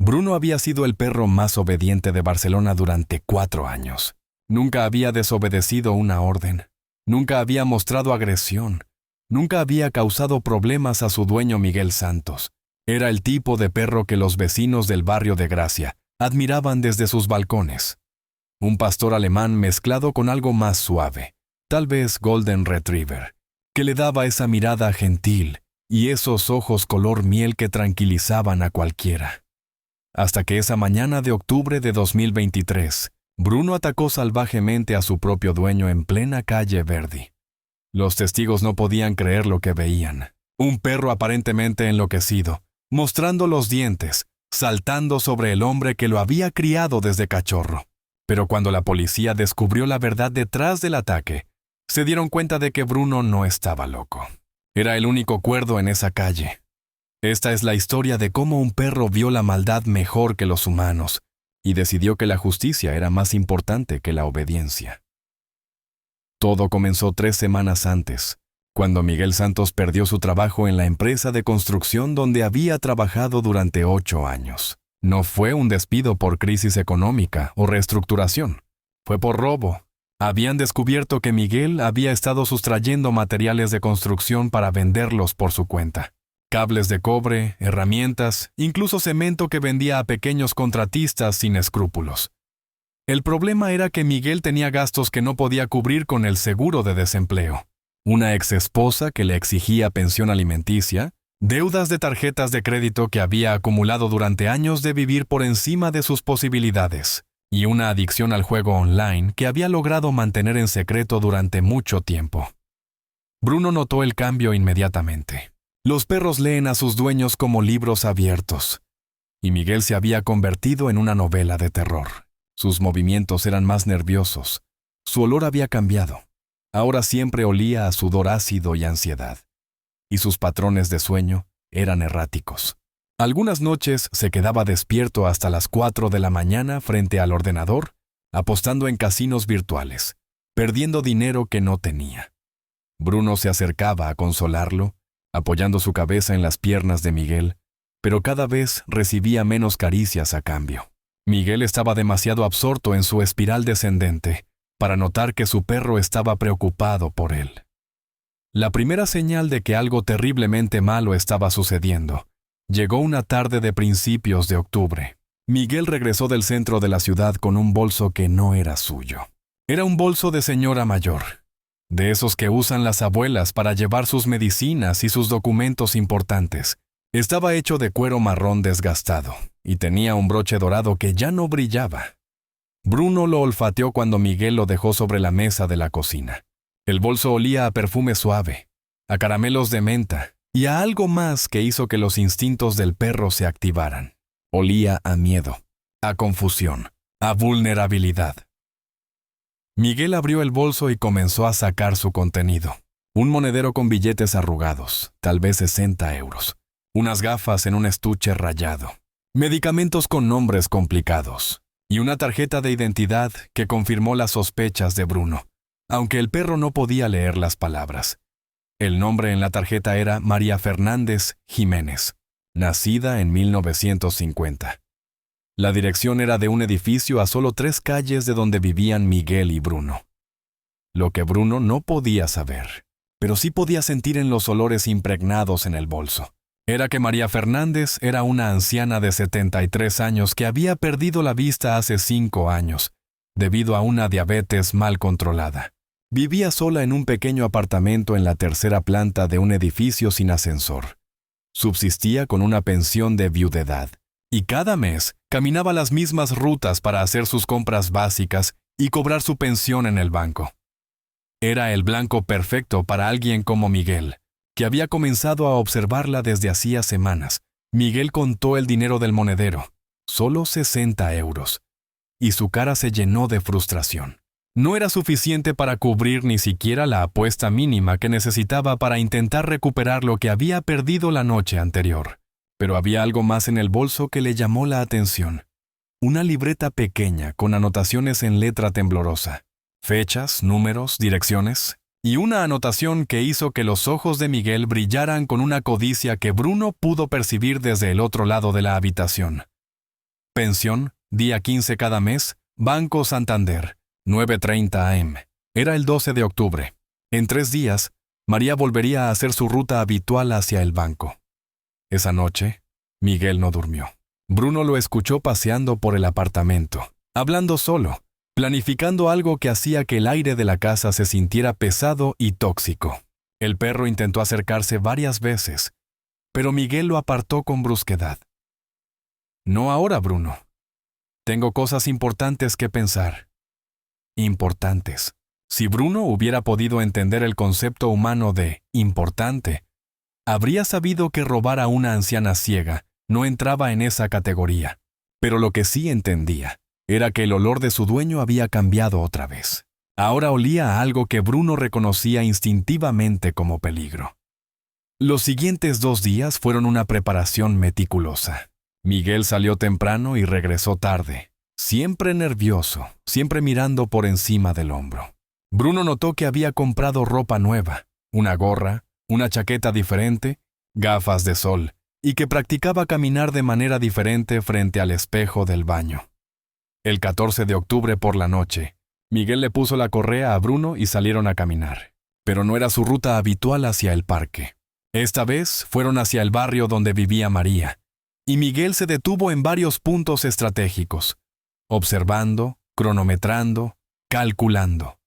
Bruno había sido el perro más obediente de Barcelona durante 4 años. Nunca había desobedecido una orden. Nunca había mostrado agresión. Nunca había causado problemas a su dueño Miguel Santos. Era el tipo de perro que los vecinos del barrio de Gracia admiraban desde sus balcones. Un pastor alemán mezclado con algo más suave, tal vez Golden Retriever, que le daba esa mirada gentil y esos ojos color miel que tranquilizaban a cualquiera. Hasta que esa mañana de octubre de 2023, Bruno atacó salvajemente a su propio dueño en plena calle Verdi. Los testigos no podían creer lo que veían. Un perro aparentemente enloquecido, mostrando los dientes, saltando sobre el hombre que lo había criado desde cachorro. Pero cuando la policía descubrió la verdad detrás del ataque, se dieron cuenta de que Bruno no estaba loco. Era el único cuerdo en esa calle. Esta es la historia de cómo un perro vio la maldad mejor que los humanos y decidió que la justicia era más importante que la obediencia. Todo comenzó 3 semanas antes, cuando Miguel Santos perdió su trabajo en la empresa de construcción donde había trabajado durante 8 años. No fue un despido por crisis económica o reestructuración. Fue por robo. Habían descubierto que Miguel había estado sustrayendo materiales de construcción para venderlos por su cuenta. Cables de cobre, herramientas, incluso cemento que vendía a pequeños contratistas sin escrúpulos. El problema era que Miguel tenía gastos que no podía cubrir con el seguro de desempleo. Una exesposa que le exigía pensión alimenticia, deudas de tarjetas de crédito que había acumulado durante años de vivir por encima de sus posibilidades, y una adicción al juego online que había logrado mantener en secreto durante mucho tiempo. Bruno notó el cambio inmediatamente. Los perros leen a sus dueños como libros abiertos, y Miguel se había convertido en una novela de terror. Sus movimientos eran más nerviosos. Su olor había cambiado. Ahora siempre olía a sudor ácido y ansiedad. Y sus patrones de sueño eran erráticos. Algunas noches se quedaba despierto hasta las 4 de la mañana frente al ordenador, apostando en casinos virtuales, perdiendo dinero que no tenía. Bruno se acercaba a consolarlo, apoyando su cabeza en las piernas de Miguel, pero cada vez recibía menos caricias a cambio. Miguel estaba demasiado absorto en su espiral descendente para notar que su perro estaba preocupado por él. La primera señal de que algo terriblemente malo estaba sucediendo llegó una tarde de principios de octubre. Miguel regresó del centro de la ciudad con un bolso que no era suyo. Era un bolso de señora mayor, de esos que usan las abuelas para llevar sus medicinas y sus documentos importantes. Estaba hecho de cuero marrón desgastado y tenía un broche dorado que ya no brillaba. Bruno lo olfateó cuando Miguel lo dejó sobre la mesa de la cocina. El bolso olía a perfume suave, a caramelos de menta y a algo más que hizo que los instintos del perro se activaran. Olía a miedo, a confusión, a vulnerabilidad. Miguel abrió el bolso y comenzó a sacar su contenido. Un monedero con billetes arrugados, tal vez 60 euros. Unas gafas en un estuche rayado. Medicamentos con nombres complicados. Y una tarjeta de identidad que confirmó las sospechas de Bruno, aunque el perro no podía leer las palabras. El nombre en la tarjeta era María Fernández Jiménez, nacida en 1950. La dirección era de un edificio a solo 3 calles de donde vivían Miguel y Bruno. Lo que Bruno no podía saber, pero sí podía sentir en los olores impregnados en el bolso, era que María Fernández era una anciana de 73 años que había perdido la vista hace 5 años, debido a una diabetes mal controlada. Vivía sola en un pequeño apartamento en la 3ª planta de un edificio sin ascensor. Subsistía con una pensión de viudedad, y cada mes caminaba las mismas rutas para hacer sus compras básicas y cobrar su pensión en el banco. Era el blanco perfecto para alguien como Miguel, que había comenzado a observarla desde hacía semanas. Miguel contó el dinero del monedero, solo 60 euros, y su cara se llenó de frustración. No era suficiente para cubrir ni siquiera la apuesta mínima que necesitaba para intentar recuperar lo que había perdido la noche anterior. Pero había algo más en el bolso que le llamó la atención. Una libreta pequeña con anotaciones en letra temblorosa. Fechas, números, direcciones, y una anotación que hizo que los ojos de Miguel brillaran con una codicia que Bruno pudo percibir desde el otro lado de la habitación. Pensión, día 15 cada mes, Banco Santander, 9:30 a.m. Era el 12 de octubre. En 3 días, María volvería a hacer su ruta habitual hacia el banco. Esa noche, Miguel no durmió. Bruno lo escuchó paseando por el apartamento, hablando solo, planificando algo que hacía que el aire de la casa se sintiera pesado y tóxico. El perro intentó acercarse varias veces, pero Miguel lo apartó con brusquedad. No ahora, Bruno. Tengo cosas importantes que pensar. Importantes. Si Bruno hubiera podido entender el concepto humano de importante, habría sabido que robar a una anciana ciega no entraba en esa categoría. Pero lo que sí entendía era que el olor de su dueño había cambiado otra vez. Ahora olía a algo que Bruno reconocía instintivamente como peligro. Los siguientes 2 días fueron una preparación meticulosa. Miguel salió temprano y regresó tarde, siempre nervioso, siempre mirando por encima del hombro. Bruno notó que había comprado ropa nueva, una gorra, una chaqueta diferente, gafas de sol, y que practicaba caminar de manera diferente frente al espejo del baño. El 14 de octubre por la noche, Miguel le puso la correa a Bruno y salieron a caminar. Pero no era su ruta habitual hacia el parque. Esta vez fueron hacia el barrio donde vivía María, y Miguel se detuvo en varios puntos estratégicos, observando, cronometrando, calculando.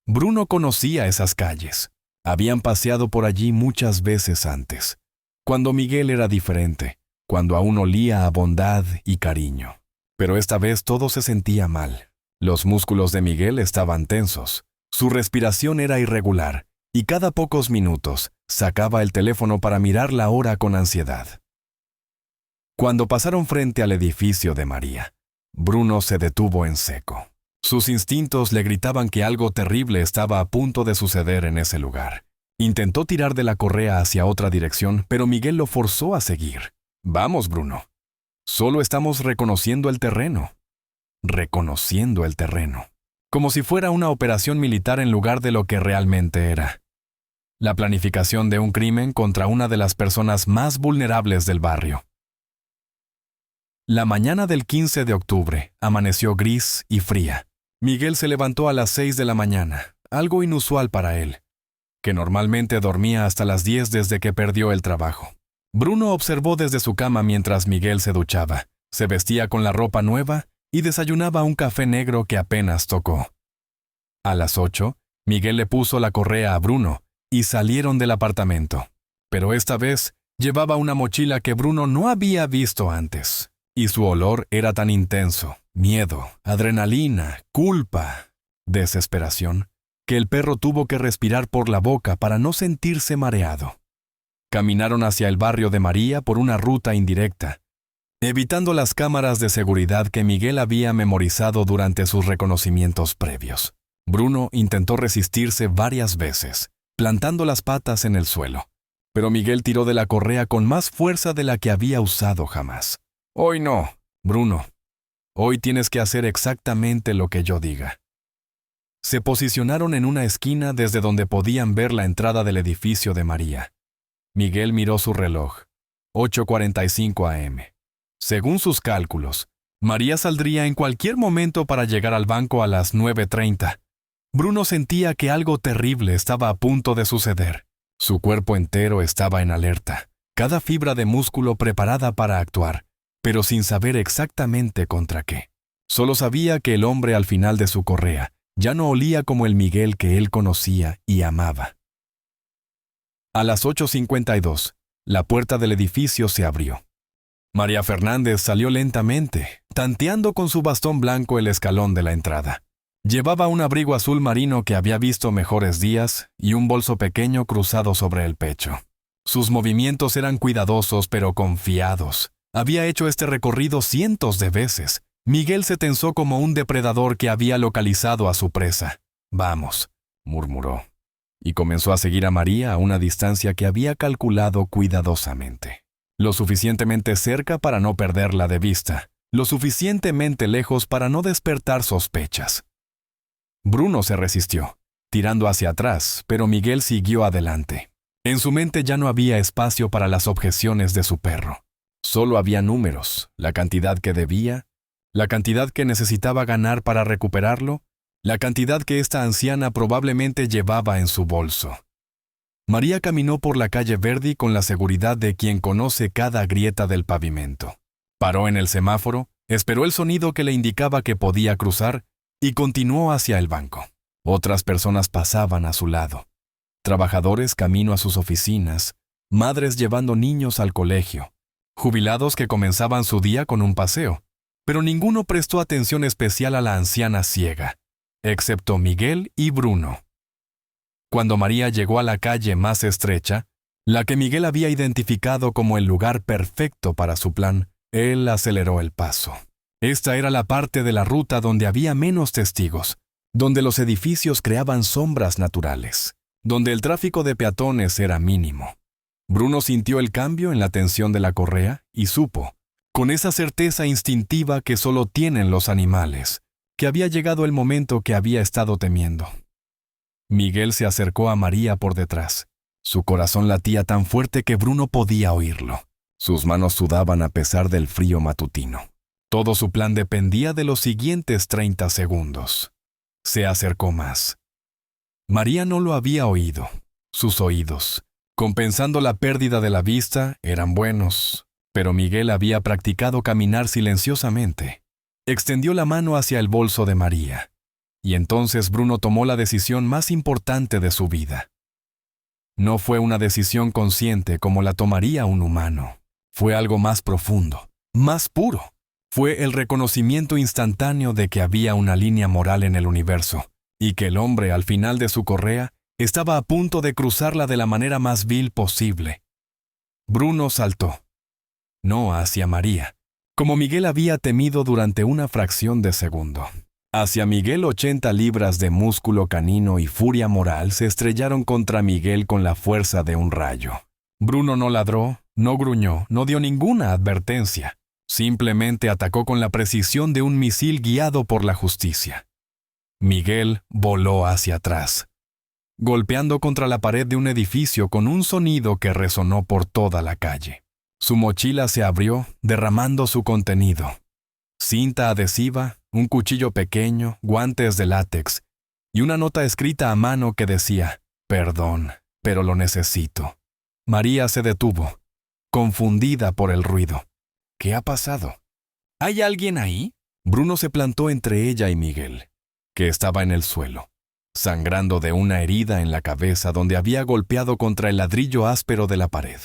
Bruno conocía esas calles. Habían paseado por allí muchas veces antes, cuando Miguel era diferente, cuando aún olía a bondad y cariño. Pero esta vez todo se sentía mal. Los músculos de Miguel estaban tensos, su respiración era irregular, y cada pocos minutos sacaba el teléfono para mirar la hora con ansiedad. Cuando pasaron frente al edificio de María, Bruno se detuvo en seco. Sus instintos le gritaban que algo terrible estaba a punto de suceder en ese lugar. Intentó tirar de la correa hacia otra dirección, pero Miguel lo forzó a seguir. «Vamos, Bruno. Solo estamos reconociendo el terreno». Reconociendo el terreno. Como si fuera una operación militar en lugar de lo que realmente era. La planificación de un crimen contra una de las personas más vulnerables del barrio. La mañana del 15 de octubre amaneció gris y fría. Miguel se levantó a las 6 de la mañana, algo inusual para él, que normalmente dormía hasta las 10 desde que perdió el trabajo. Bruno observó desde su cama mientras Miguel se duchaba, se vestía con la ropa nueva y desayunaba un café negro que apenas tocó. A las 8, Miguel le puso la correa a Bruno y salieron del apartamento. Pero esta vez llevaba una mochila que Bruno no había visto antes, y su olor era tan intenso, miedo, adrenalina, culpa, desesperación, que el perro tuvo que respirar por la boca para no sentirse mareado. Caminaron hacia el barrio de María por una ruta indirecta, evitando las cámaras de seguridad que Miguel había memorizado durante sus reconocimientos previos. Bruno intentó resistirse varias veces, plantando las patas en el suelo, pero Miguel tiró de la correa con más fuerza de la que había usado jamás. «Hoy no, Bruno. Hoy tienes que hacer exactamente lo que yo diga». Se posicionaron en una esquina desde donde podían ver la entrada del edificio de María. Miguel miró su reloj. 8:45 a.m. Según sus cálculos, María saldría en cualquier momento para llegar al banco a las 9:30. Bruno sentía que algo terrible estaba a punto de suceder. Su cuerpo entero estaba en alerta, cada fibra de músculo preparada para actuar, pero sin saber exactamente contra qué. Solo sabía que el hombre al final de su correa ya no olía como el Miguel que él conocía y amaba. A las 8:52, la puerta del edificio se abrió. María Fernández salió lentamente, tanteando con su bastón blanco el escalón de la entrada. Llevaba un abrigo azul marino que había visto mejores días y un bolso pequeño cruzado sobre el pecho. Sus movimientos eran cuidadosos pero confiados. Había hecho este recorrido cientos de veces. Miguel se tensó como un depredador que había localizado a su presa. «Vamos», murmuró, y comenzó a seguir a María a una distancia que había calculado cuidadosamente. Lo suficientemente cerca para no perderla de vista, lo suficientemente lejos para no despertar sospechas. Bruno se resistió, tirando hacia atrás, pero Miguel siguió adelante. En su mente ya no había espacio para las objeciones de su perro. Solo había números, la cantidad que debía, la cantidad que necesitaba ganar para recuperarlo, la cantidad que esta anciana probablemente llevaba en su bolso. María caminó por la calle Verdi con la seguridad de quien conoce cada grieta del pavimento. Paró en el semáforo, esperó el sonido que le indicaba que podía cruzar y continuó hacia el banco. Otras personas pasaban a su lado. Trabajadores camino a sus oficinas, madres llevando niños al colegio, jubilados que comenzaban su día con un paseo, pero ninguno prestó atención especial a la anciana ciega, excepto Miguel y Bruno. Cuando María llegó a la calle más estrecha, la que Miguel había identificado como el lugar perfecto para su plan, él aceleró el paso. Esta era la parte de la ruta donde había menos testigos, donde los edificios creaban sombras naturales, donde el tráfico de peatones era mínimo. Bruno sintió el cambio en la tensión de la correa y supo, con esa certeza instintiva que solo tienen los animales, que había llegado el momento que había estado temiendo. Miguel se acercó a María por detrás. Su corazón latía tan fuerte que Bruno podía oírlo. Sus manos sudaban a pesar del frío matutino. Todo su plan dependía de los siguientes 30 segundos. Se acercó más. María no lo había oído. Sus oídos, compensando la pérdida de la vista, eran buenos, pero Miguel había practicado caminar silenciosamente. Extendió la mano hacia el bolso de María, y entonces Bruno tomó la decisión más importante de su vida. No fue una decisión consciente como la tomaría un humano. Fue algo más profundo, más puro. Fue el reconocimiento instantáneo de que había una línea moral en el universo, y que el hombre al final de su correa estaba a punto de cruzarla de la manera más vil posible. Bruno saltó. No hacia María, como Miguel había temido durante una fracción de segundo. Hacia Miguel 80 libras de músculo canino y furia moral se estrellaron contra Miguel con la fuerza de un rayo. Bruno no ladró, no gruñó, no dio ninguna advertencia. Simplemente atacó con la precisión de un misil guiado por la justicia. Miguel voló hacia atrás, golpeando contra la pared de un edificio con un sonido que resonó por toda la calle. Su mochila se abrió, derramando su contenido. Cinta adhesiva, un cuchillo pequeño, guantes de látex y una nota escrita a mano que decía: «Perdón, pero lo necesito». María se detuvo, confundida por el ruido. ¿Qué ha pasado? ¿Hay alguien ahí? Bruno se plantó entre ella y Miguel, que estaba en el suelo, sangrando de una herida en la cabeza donde había golpeado contra el ladrillo áspero de la pared.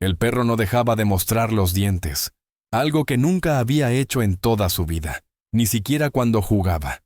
El perro no dejaba de mostrar los dientes, algo que nunca había hecho en toda su vida, ni siquiera cuando jugaba.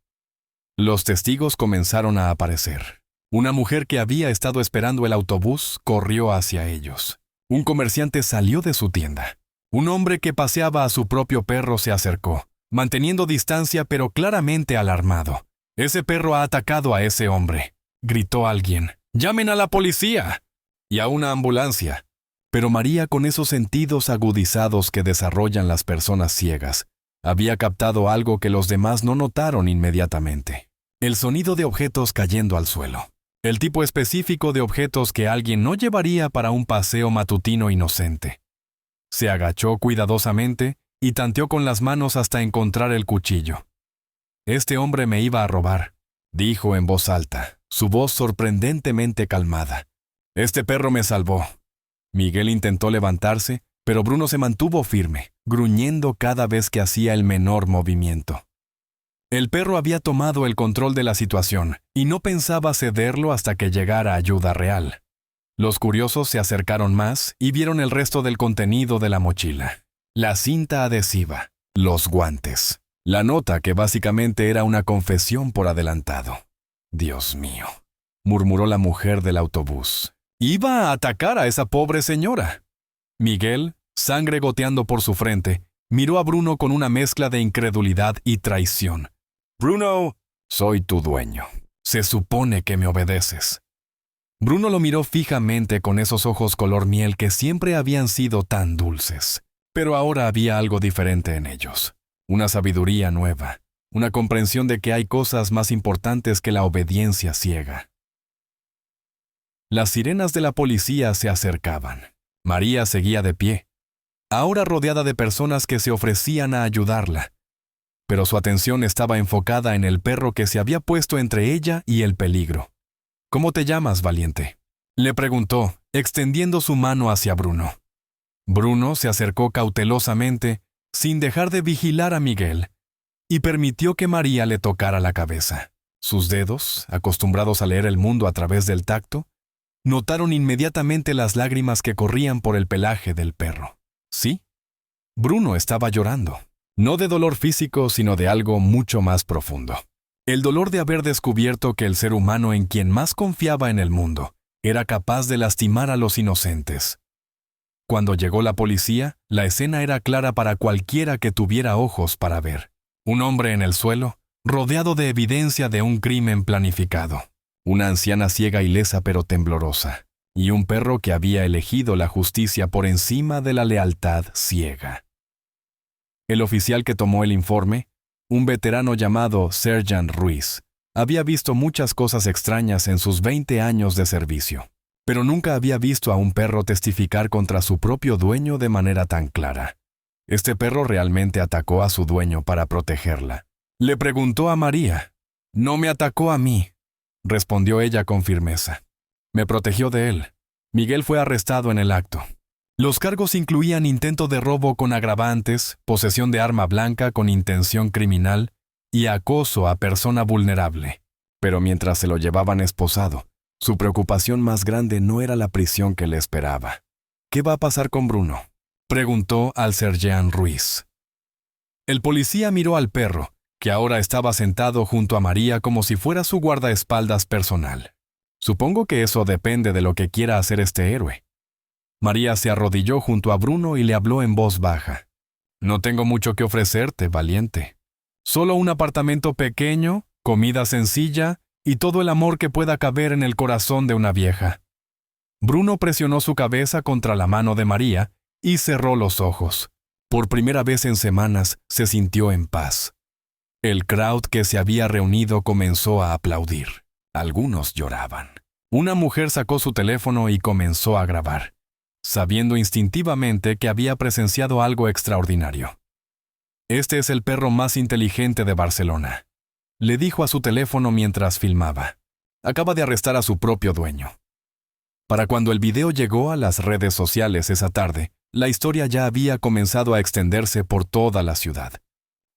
Los testigos comenzaron a aparecer. Una mujer que había estado esperando el autobús corrió hacia ellos. Un comerciante salió de su tienda. Un hombre que paseaba a su propio perro se acercó, manteniendo distancia pero claramente alarmado. «Ese perro ha atacado a ese hombre», gritó alguien. «¡Llamen a la policía!» y a una ambulancia. Pero María, con esos sentidos agudizados que desarrollan las personas ciegas, había captado algo que los demás no notaron inmediatamente. El sonido de objetos cayendo al suelo. El tipo específico de objetos que alguien no llevaría para un paseo matutino inocente. Se agachó cuidadosamente y tanteó con las manos hasta encontrar el cuchillo. «Este hombre me iba a robar», dijo en voz alta, su voz sorprendentemente calmada. «Este perro me salvó». Miguel intentó levantarse, pero Bruno se mantuvo firme, gruñendo cada vez que hacía el menor movimiento. El perro había tomado el control de la situación y no pensaba cederlo hasta que llegara ayuda real. Los curiosos se acercaron más y vieron el resto del contenido de la mochila. La cinta adhesiva, los guantes, la nota que básicamente era una confesión por adelantado. «Dios mío», murmuró la mujer del autobús. «Iba a atacar a esa pobre señora». Miguel, sangre goteando por su frente, miró a Bruno con una mezcla de incredulidad y traición. «Bruno, soy tu dueño. Se supone que me obedeces». Bruno lo miró fijamente con esos ojos color miel que siempre habían sido tan dulces. Pero ahora había algo diferente en ellos. Una sabiduría nueva. Una comprensión de que hay cosas más importantes que la obediencia ciega. Las sirenas de la policía se acercaban. María seguía de pie. ahora rodeada de personas que se ofrecían a ayudarla. Pero su atención estaba enfocada en el perro que se había puesto entre ella y el peligro. «¿Cómo te llamas, valiente?», le preguntó, extendiendo su mano hacia Bruno. Bruno se acercó cautelosamente, sin dejar de vigilar a Miguel, y permitió que María le tocara la cabeza. Sus dedos, acostumbrados a leer el mundo a través del tacto, notaron inmediatamente las lágrimas que corrían por el pelaje del perro. Sí, Bruno estaba llorando, no de dolor físico, sino de algo mucho más profundo. El dolor de haber descubierto que el ser humano en quien más confiaba en el mundo era capaz de lastimar a los inocentes. Cuando llegó la policía, la escena era clara para cualquiera que tuviera ojos para ver. Un hombre en el suelo, rodeado de evidencia de un crimen planificado. Una anciana ciega, ilesa pero temblorosa. Y un perro que había elegido la justicia por encima de la lealtad ciega. El oficial que tomó el informe, un veterano llamado Sergeant Ruiz, había visto muchas cosas extrañas en sus 20 años de servicio, pero nunca había visto a un perro testificar contra su propio dueño de manera tan clara. Este perro realmente atacó a su dueño para protegerla. Le preguntó a María. «No me atacó a mí», respondió ella con firmeza. «Me protegió de él». Miguel fue arrestado en el acto. Los cargos incluían intento de robo con agravantes, posesión de arma blanca con intención criminal y acoso a persona vulnerable. Pero mientras se lo llevaban esposado, su preocupación más grande no era la prisión que le esperaba. «¿Qué va a pasar con Bruno?», preguntó al Sergeant Ruiz. El policía miró al perro, que ahora estaba sentado junto a María como si fuera su guardaespaldas personal. «Supongo que eso depende de lo que quiera hacer este héroe». María se arrodilló junto a Bruno y le habló en voz baja. «No tengo mucho que ofrecerte, valiente. Solo un apartamento pequeño, comida sencilla y todo el amor que pueda caber en el corazón de una vieja». Bruno presionó su cabeza contra la mano de María y cerró los ojos. Por primera vez en semanas se sintió en paz. El crowd que se había reunido comenzó a aplaudir. Algunos lloraban. Una mujer sacó su teléfono y comenzó a grabar, sabiendo instintivamente que había presenciado algo extraordinario. «Este es el perro más inteligente de Barcelona», le dijo a su teléfono mientras filmaba. «Acaba de arrestar a su propio dueño». Para cuando el video llegó a las redes sociales esa tarde, la historia ya había comenzado a extenderse por toda la ciudad.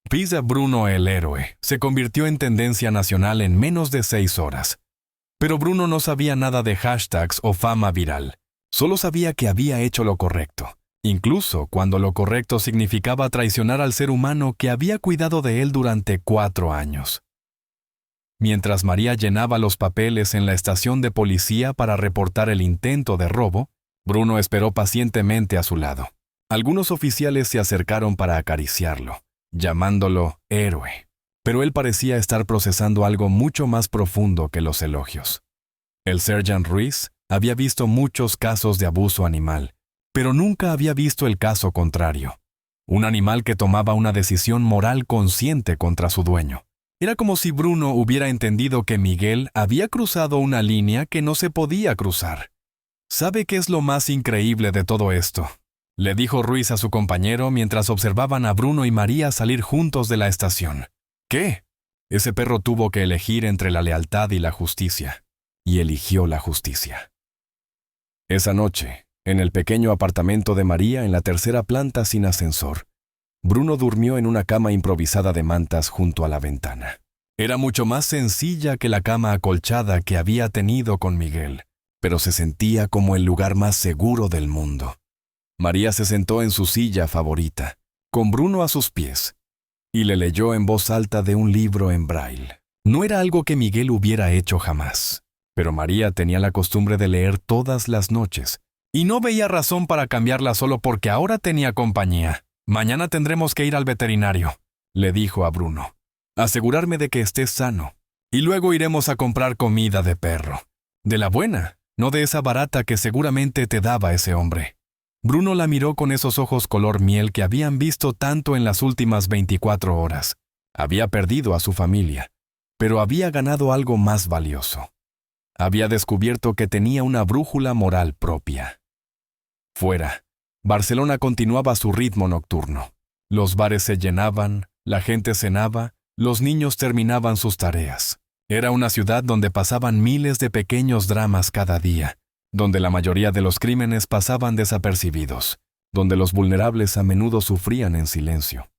Pisa Bruno el héroe se convirtió en tendencia nacional en menos de 6 horas. Pero Bruno no sabía nada de hashtags o fama viral. Solo sabía que había hecho lo correcto, incluso cuando lo correcto significaba traicionar al ser humano que había cuidado de él durante 4 años. Mientras María llenaba los papeles en la estación de policía para reportar el intento de robo, Bruno esperó pacientemente a su lado. Algunos oficiales se acercaron para acariciarlo, llamándolo héroe, pero él parecía estar procesando algo mucho más profundo que los elogios. El Sergeant Ruiz había visto muchos casos de abuso animal, pero nunca había visto el caso contrario. Un animal que tomaba una decisión moral consciente contra su dueño. Era como si Bruno hubiera entendido que Miguel había cruzado una línea que no se podía cruzar. «¿Sabe qué es lo más increíble de todo esto?», le dijo Ruiz a su compañero mientras observaban a Bruno y María salir juntos de la estación. «¿Qué?». Ese perro tuvo que elegir entre la lealtad y la justicia, y eligió la justicia. Esa noche, en el pequeño apartamento de María en la 3ª planta sin ascensor, Bruno durmió en una cama improvisada de mantas junto a la ventana. Era mucho más sencilla que la cama acolchada que había tenido con Miguel, pero se sentía como el lugar más seguro del mundo. María se sentó en su silla favorita, con Bruno a sus pies, y le leyó en voz alta de un libro en braille. No era algo que Miguel hubiera hecho jamás, pero María tenía la costumbre de leer todas las noches, y no veía razón para cambiarla solo porque ahora tenía compañía. «Mañana tendremos que ir al veterinario», le dijo a Bruno. «Asegurarme de que estés sano. Y luego iremos a comprar comida de perro. De la buena, no de esa barata que seguramente te daba ese hombre». Bruno la miró con esos ojos color miel que habían visto tanto en las últimas 24 horas. Había perdido a su familia, pero había ganado algo más valioso. Había descubierto que tenía una brújula moral propia. Fuera, Barcelona continuaba su ritmo nocturno. Los bares se llenaban, la gente cenaba, los niños terminaban sus tareas. Era una ciudad donde pasaban miles de pequeños dramas cada día, donde la mayoría de los crímenes pasaban desapercibidos, donde los vulnerables a menudo sufrían en silencio.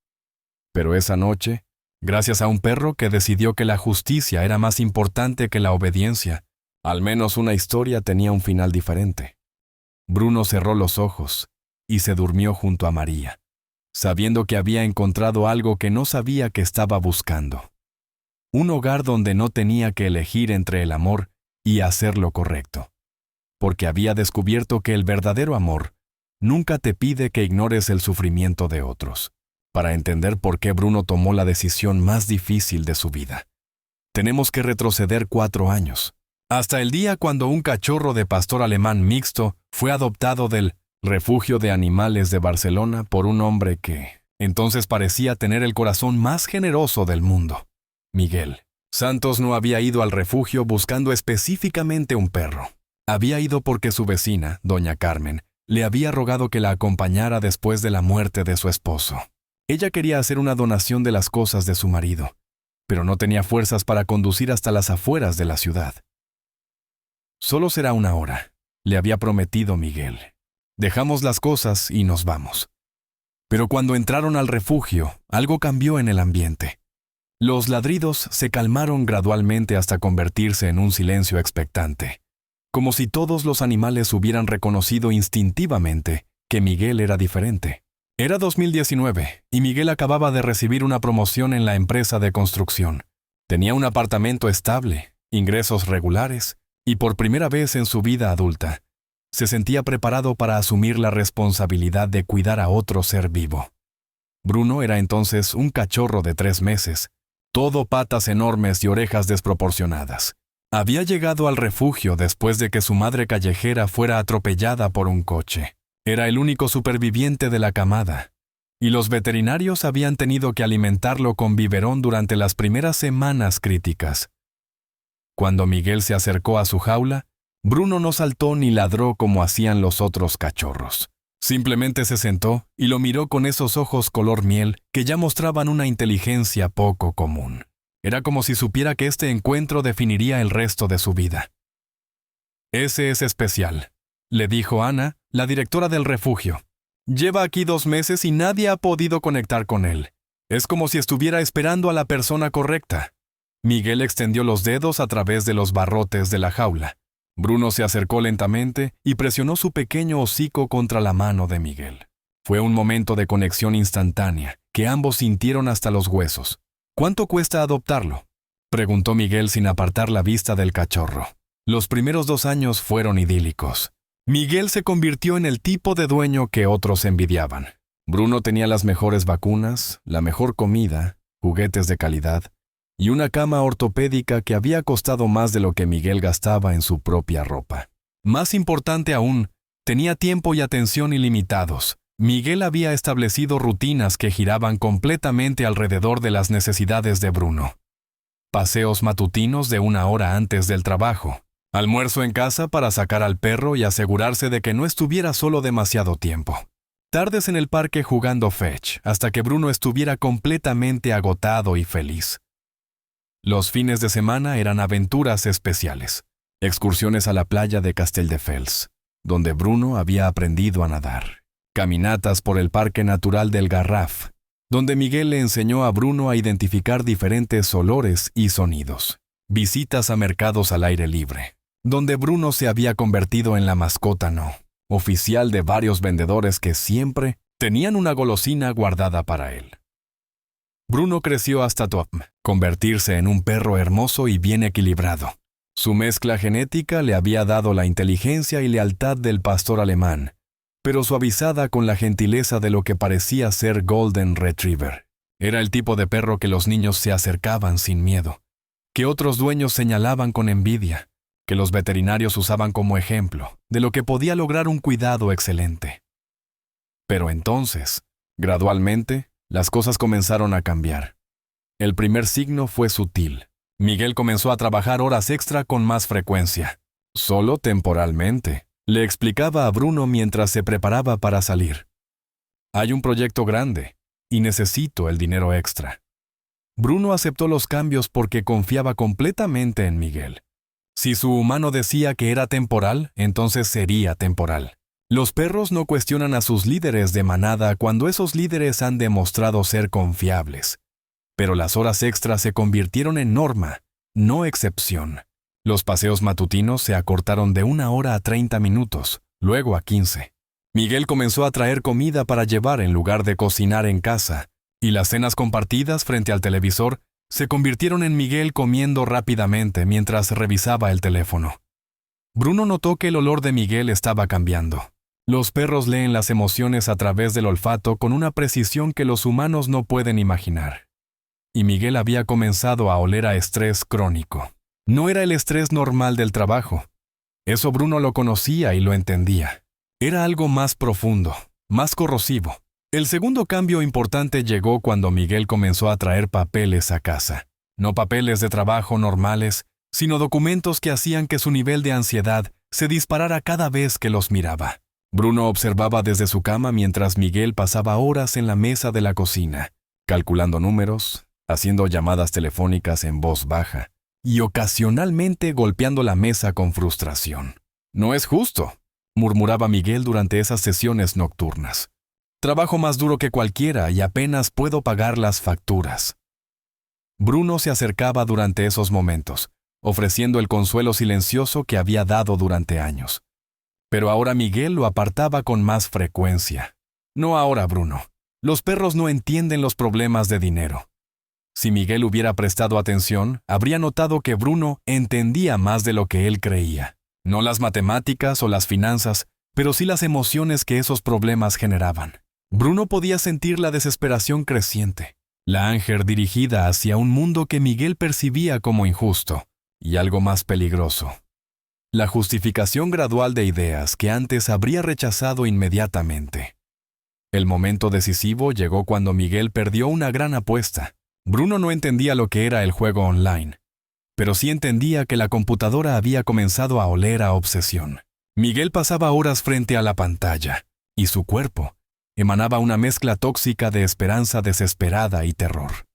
Pero esa noche, gracias a un perro que decidió que la justicia era más importante que la obediencia, al menos una historia tenía un final diferente. Bruno cerró los ojos y se durmió junto a María, sabiendo que había encontrado algo que no sabía que estaba buscando. Un hogar donde no tenía que elegir entre el amor y hacer lo correcto, porque había descubierto que el verdadero amor nunca te pide que ignores el sufrimiento de otros. Para entender por qué Bruno tomó la decisión más difícil de su vida, tenemos que retroceder 4 años, hasta el día cuando un cachorro de pastor alemán mixto fue adoptado del refugio de animales de Barcelona por un hombre que entonces parecía tener el corazón más generoso del mundo, Miguel. Santos no había ido al refugio buscando específicamente un perro. Había ido porque su vecina, doña Carmen, le había rogado que la acompañara después de la muerte de su esposo. Ella quería hacer una donación de las cosas de su marido, pero no tenía fuerzas para conducir hasta las afueras de la ciudad. Solo será 1 hora, le había prometido Miguel. Dejamos las cosas y nos vamos. Pero cuando entraron al refugio, algo cambió en el ambiente. Los ladridos se calmaron gradualmente hasta convertirse en un silencio expectante, como si todos los animales hubieran reconocido instintivamente que Miguel era diferente. Era 2019 y Miguel acababa de recibir una promoción en la empresa de construcción. Tenía un apartamento estable, ingresos regulares y por primera vez en su vida adulta, se sentía preparado para asumir la responsabilidad de cuidar a otro ser vivo. Bruno era entonces un cachorro de 3 meses, todo patas enormes y orejas desproporcionadas. Había llegado al refugio después de que su madre callejera fuera atropellada por un coche. Era el único superviviente de la camada, y los veterinarios habían tenido que alimentarlo con biberón durante las primeras semanas críticas. Cuando Miguel se acercó a su jaula, Bruno no saltó ni ladró como hacían los otros cachorros. Simplemente se sentó y lo miró con esos ojos color miel que ya mostraban una inteligencia poco común. Era como si supiera que este encuentro definiría el resto de su vida. «Ese es especial», le dijo Ana, la directora del refugio. «Lleva aquí 2 meses y nadie ha podido conectar con él. Es como si estuviera esperando a la persona correcta». Miguel extendió los dedos a través de los barrotes de la jaula. Bruno se acercó lentamente y presionó su pequeño hocico contra la mano de Miguel. Fue un momento de conexión instantánea, que ambos sintieron hasta los huesos. «¿Cuánto cuesta adoptarlo?», preguntó Miguel sin apartar la vista del cachorro. Los primeros 2 años fueron idílicos. Miguel se convirtió en el tipo de dueño que otros envidiaban. Bruno tenía las mejores vacunas, la mejor comida, juguetes de calidad y una cama ortopédica que había costado más de lo que Miguel gastaba en su propia ropa. Más importante aún, tenía tiempo y atención ilimitados. Miguel había establecido rutinas que giraban completamente alrededor de las necesidades de Bruno. Paseos matutinos de 1 hora antes del trabajo. Almuerzo en casa para sacar al perro y asegurarse de que no estuviera solo demasiado tiempo. Tardes en el parque jugando fetch hasta que Bruno estuviera completamente agotado y feliz. Los fines de semana eran aventuras especiales. Excursiones a la playa de Castelldefels, donde Bruno había aprendido a nadar. Caminatas por el Parque Natural del Garraf, donde Miguel le enseñó a Bruno a identificar diferentes olores y sonidos. Visitas a mercados al aire libre, donde Bruno se había convertido en la mascota oficial de varios vendedores que siempre tenían una golosina guardada para él. Bruno creció hasta convertirse en un perro hermoso y bien equilibrado. Su mezcla genética le había dado la inteligencia y lealtad del pastor alemán, pero suavizada con la gentileza de lo que parecía ser Golden Retriever. Era el tipo de perro que los niños se acercaban sin miedo, que otros dueños señalaban con envidia, que los veterinarios usaban como ejemplo de lo que podía lograr un cuidado excelente. Pero entonces, gradualmente, las cosas comenzaron a cambiar. El primer signo fue sutil. Miguel comenzó a trabajar horas extra con más frecuencia. Solo temporalmente. Le explicaba a Bruno mientras se preparaba para salir. Hay un proyecto grande y necesito el dinero extra. Bruno aceptó los cambios porque confiaba completamente en Miguel. Si su humano decía que era temporal, entonces sería temporal. Los perros no cuestionan a sus líderes de manada cuando esos líderes han demostrado ser confiables. Pero las horas extras se convirtieron en norma, no excepción. Los paseos matutinos se acortaron de 1 hora a 30 minutos, luego a 15. Miguel comenzó a traer comida para llevar en lugar de cocinar en casa, y las cenas compartidas frente al televisor se convirtieron en Miguel comiendo rápidamente mientras revisaba el teléfono. Bruno notó que el olor de Miguel estaba cambiando. Los perros leen las emociones a través del olfato con una precisión que los humanos no pueden imaginar. Y Miguel había comenzado a oler a estrés crónico. No era el estrés normal del trabajo. Eso Bruno lo conocía y lo entendía. Era algo más profundo, más corrosivo. El segundo cambio importante llegó cuando Miguel comenzó a traer papeles a casa. No papeles de trabajo normales, sino documentos que hacían que su nivel de ansiedad se disparara cada vez que los miraba. Bruno observaba desde su cama mientras Miguel pasaba horas en la mesa de la cocina, calculando números, haciendo llamadas telefónicas en voz baja y ocasionalmente golpeando la mesa con frustración. «No es justo», murmuraba Miguel durante esas sesiones nocturnas. «Trabajo más duro que cualquiera y apenas puedo pagar las facturas». Bruno se acercaba durante esos momentos, ofreciendo el consuelo silencioso que había dado durante años. Pero ahora Miguel lo apartaba con más frecuencia. «No ahora, Bruno. Los perros no entienden los problemas de dinero». Si Miguel hubiera prestado atención, habría notado que Bruno entendía más de lo que él creía. No las matemáticas o las finanzas, pero sí las emociones que esos problemas generaban. Bruno podía sentir la desesperación creciente, la ánger dirigida hacia un mundo que Miguel percibía como injusto, y algo más peligroso. La justificación gradual de ideas que antes habría rechazado inmediatamente. El momento decisivo llegó cuando Miguel perdió una gran apuesta. Bruno no entendía lo que era el juego online, pero sí entendía que la computadora había comenzado a oler a obsesión. Miguel pasaba horas frente a la pantalla, y su cuerpo emanaba una mezcla tóxica de esperanza desesperada y terror.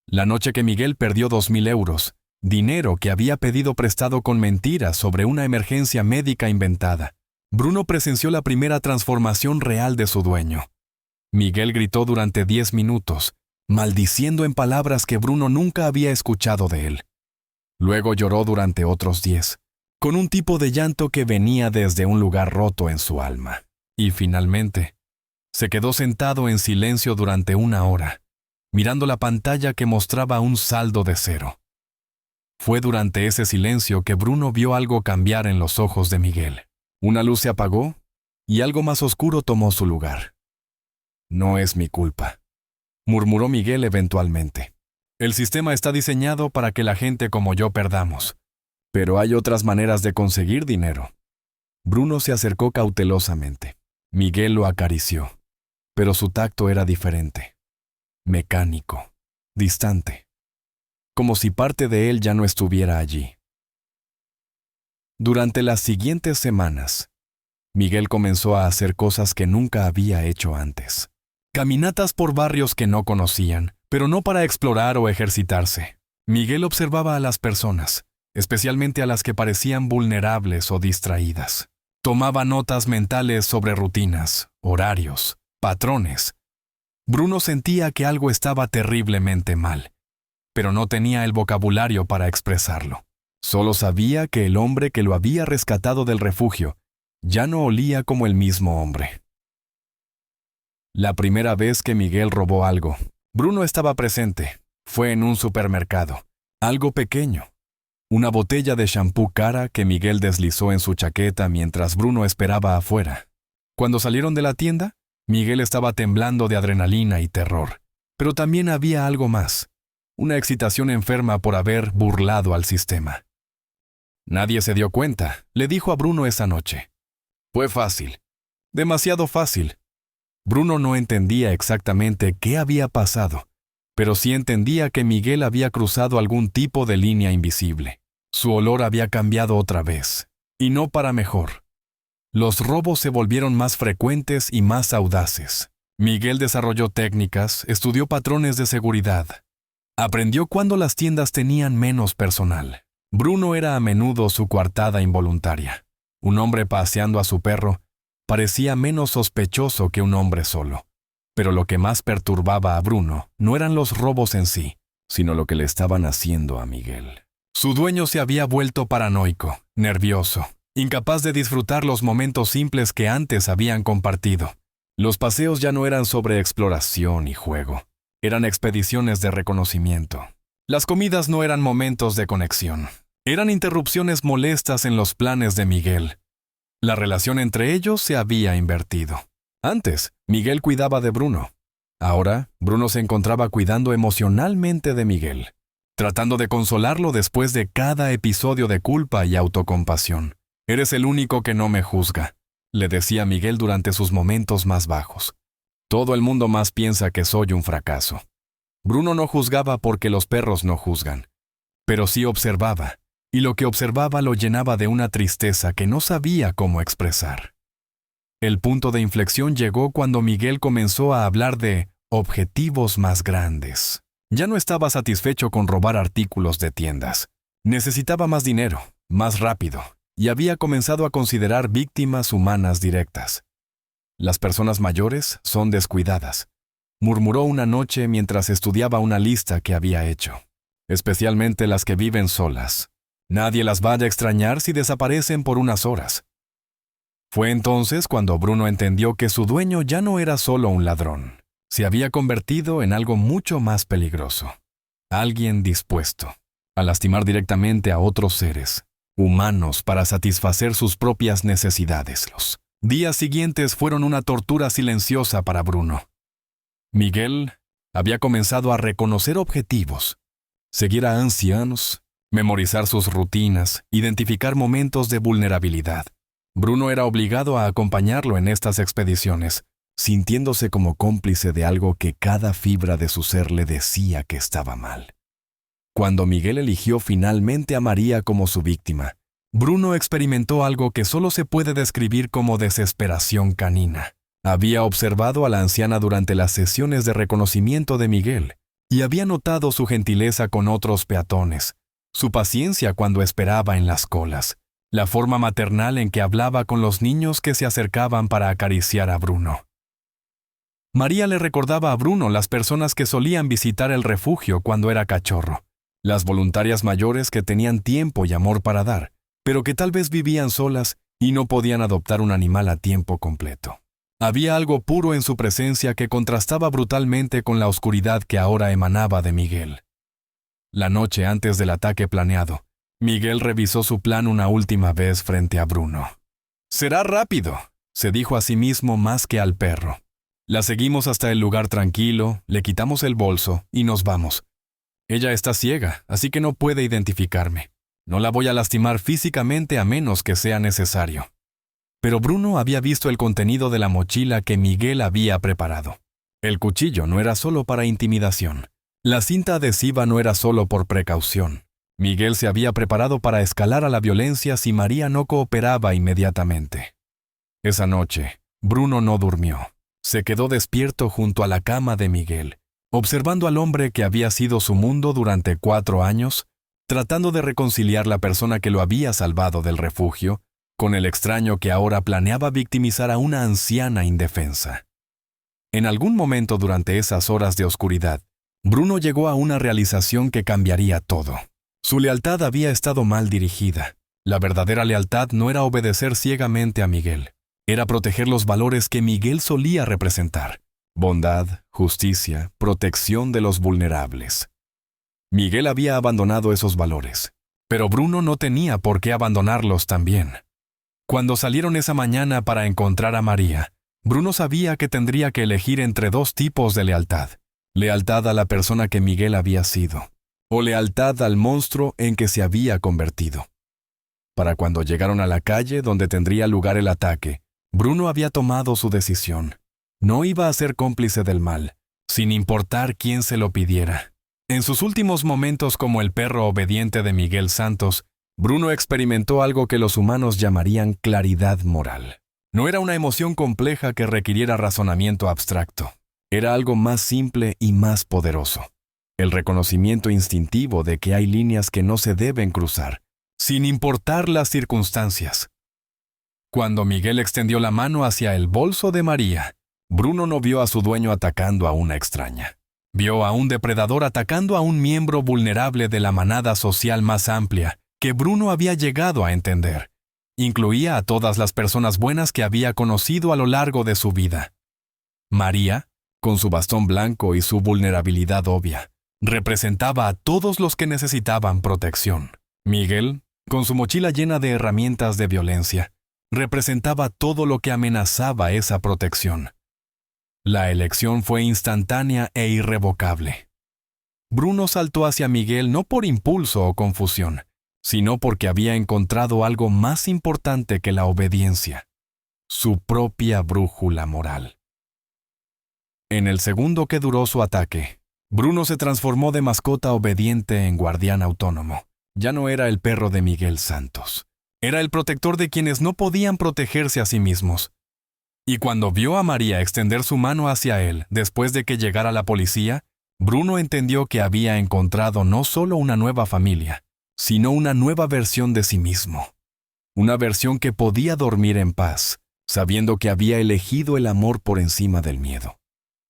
La noche que Miguel perdió 2.000 euros, dinero que había pedido prestado con mentiras sobre una emergencia médica inventada, Bruno presenció la primera transformación real de su dueño. Miguel gritó durante 10 minutos, maldiciendo en palabras que Bruno nunca había escuchado de él. Luego lloró durante otros 10, con un tipo de llanto que venía desde un lugar roto en su alma. Y finalmente, se quedó sentado en silencio durante 1 hora, mirando la pantalla que mostraba un saldo de 0. Fue durante ese silencio que Bruno vio algo cambiar en los ojos de Miguel. Una luz se apagó y algo más oscuro tomó su lugar. «No es mi culpa», murmuró Miguel eventualmente. «El sistema está diseñado para que la gente como yo perdamos. Pero hay otras maneras de conseguir dinero». Bruno se acercó cautelosamente. Miguel lo acarició, pero su tacto era diferente. Mecánico, distante. Como si parte de él ya no estuviera allí. Durante las siguientes semanas, Miguel comenzó a hacer cosas que nunca había hecho antes. Caminatas por barrios que no conocían, pero no para explorar o ejercitarse. Miguel observaba a las personas, especialmente a las que parecían vulnerables o distraídas. Tomaba notas mentales sobre rutinas, horarios, patrones. Bruno sentía que algo estaba terriblemente mal, pero no tenía el vocabulario para expresarlo. Solo sabía que el hombre que lo había rescatado del refugio ya no olía como el mismo hombre. La primera vez que Miguel robó algo, Bruno estaba presente. Fue en un supermercado. Algo pequeño. Una botella de shampoo cara que Miguel deslizó en su chaqueta mientras Bruno esperaba afuera. Cuando salieron de la tienda, Miguel estaba temblando de adrenalina y terror. Pero también había algo más. Una excitación enferma por haber burlado al sistema. «Nadie se dio cuenta», le dijo a Bruno esa noche. «Fue fácil. Demasiado fácil». Bruno no entendía exactamente qué había pasado, pero sí entendía que Miguel había cruzado algún tipo de línea invisible. Su olor había cambiado otra vez, y no para mejor. los robos se volvieron más frecuentes y más audaces. Miguel desarrolló técnicas, estudió patrones de seguridad. Aprendió cuándo las tiendas tenían menos personal. Bruno era a menudo su coartada involuntaria. Un hombre paseando a su perro parecía menos sospechoso que un hombre solo. Pero lo que más perturbaba a Bruno no eran los robos en sí, sino lo que le estaban haciendo a Miguel. Su dueño se había vuelto paranoico, nervioso, incapaz de disfrutar los momentos simples que antes habían compartido. Los paseos ya no eran sobre exploración y juego, eran expediciones de reconocimiento. Las comidas no eran momentos de conexión, eran interrupciones molestas en los planes de Miguel. La relación entre ellos se había invertido. Antes, Miguel cuidaba de Bruno. Ahora, Bruno se encontraba cuidando emocionalmente de Miguel, tratando de consolarlo después de cada episodio de culpa y autocompasión. «Eres el único que no me juzga», le decía Miguel durante sus momentos más bajos. «Todo el mundo más piensa que soy un fracaso». Bruno no juzgaba porque los perros no juzgan, pero sí observaba, y lo que observaba lo llenaba de una tristeza que no sabía cómo expresar. El punto de inflexión llegó cuando Miguel comenzó a hablar de objetivos más grandes. Ya no estaba satisfecho con robar artículos de tiendas. Necesitaba más dinero, más rápido, y había comenzado a considerar víctimas humanas directas. «Las personas mayores son descuidadas», murmuró una noche mientras estudiaba una lista que había hecho. «Especialmente las que viven solas. Nadie las vaya a extrañar si desaparecen por unas horas». Fue entonces cuando Bruno entendió que su dueño ya no era solo un ladrón. Se había convertido en algo mucho más peligroso. Alguien dispuesto a lastimar directamente a otros seres humanos para satisfacer sus propias necesidades. Los días siguientes fueron una tortura silenciosa para Bruno. Miguel había comenzado a reconocer objetivos, seguir a ancianos, memorizar sus rutinas, identificar momentos de vulnerabilidad. Bruno era obligado a acompañarlo en estas expediciones, sintiéndose como cómplice de algo que cada fibra de su ser le decía que estaba mal. Cuando Miguel eligió finalmente a María como su víctima, Bruno experimentó algo que solo se puede describir como desesperación canina. Había observado a la anciana durante las sesiones de reconocimiento de Miguel y había notado su gentileza con otros peatones, su paciencia cuando esperaba en las colas, la forma maternal en que hablaba con los niños que se acercaban para acariciar a Bruno. María le recordaba a Bruno las personas que solían visitar el refugio cuando era cachorro, las voluntarias mayores que tenían tiempo y amor para dar, pero que tal vez vivían solas y no podían adoptar un animal a tiempo completo. Había algo puro en su presencia que contrastaba brutalmente con la oscuridad que ahora emanaba de Miguel. La noche antes del ataque planeado, Miguel revisó su plan una última vez frente a Bruno. «Será rápido», se dijo a sí mismo más que al perro. «La seguimos hasta el lugar tranquilo, le quitamos el bolso y nos vamos. Ella está ciega, así que no puede identificarme. No la voy a lastimar físicamente a menos que sea necesario». Pero Bruno había visto el contenido de la mochila que Miguel había preparado. El cuchillo no era solo para intimidación. La cinta adhesiva no era solo por precaución. Miguel se había preparado para escalar a la violencia si María no cooperaba inmediatamente. Esa noche, Bruno no durmió. Se quedó despierto junto a la cama de Miguel, observando al hombre que había sido su mundo durante 4 años, tratando de reconciliar la persona que lo había salvado del refugio con el extraño que ahora planeaba victimizar a una anciana indefensa. En algún momento durante esas horas de oscuridad, Bruno llegó a una realización que cambiaría todo. Su lealtad había estado mal dirigida. La verdadera lealtad no era obedecer ciegamente a Miguel. Era proteger los valores que Miguel solía representar: bondad, justicia, protección de los vulnerables. Miguel había abandonado esos valores, pero Bruno no tenía por qué abandonarlos también. Cuando salieron esa mañana para encontrar a María, Bruno sabía que tendría que elegir entre 2 tipos de lealtad: lealtad a la persona que Miguel había sido, o lealtad al monstruo en que se había convertido. Para cuando llegaron a la calle donde tendría lugar el ataque, Bruno había tomado su decisión. No iba a ser cómplice del mal, sin importar quién se lo pidiera. En sus últimos momentos como el perro obediente de Miguel Santos, Bruno experimentó algo que los humanos llamarían claridad moral. No era una emoción compleja que requiriera razonamiento abstracto. Era algo más simple y más poderoso. El reconocimiento instintivo de que hay líneas que no se deben cruzar, sin importar las circunstancias. Cuando Miguel extendió la mano hacia el bolso de María, Bruno no vio a su dueño atacando a una extraña. Vio a un depredador atacando a un miembro vulnerable de la manada social más amplia que Bruno había llegado a entender. Incluía a todas las personas buenas que había conocido a lo largo de su vida. María, con su bastón blanco y su vulnerabilidad obvia, representaba a todos los que necesitaban protección. Miguel, con su mochila llena de herramientas de violencia, representaba todo lo que amenazaba esa protección. La elección fue instantánea e irrevocable. Bruno saltó hacia Miguel no por impulso o confusión, sino porque había encontrado algo más importante que la obediencia: su propia brújula moral. En el segundo que duró su ataque, Bruno se transformó de mascota obediente en guardián autónomo. Ya no era el perro de Miguel Santos. Era el protector de quienes no podían protegerse a sí mismos. Y cuando vio a María extender su mano hacia él después de que llegara la policía, Bruno entendió que había encontrado no solo una nueva familia, sino una nueva versión de sí mismo. Una versión que podía dormir en paz, sabiendo que había elegido el amor por encima del miedo,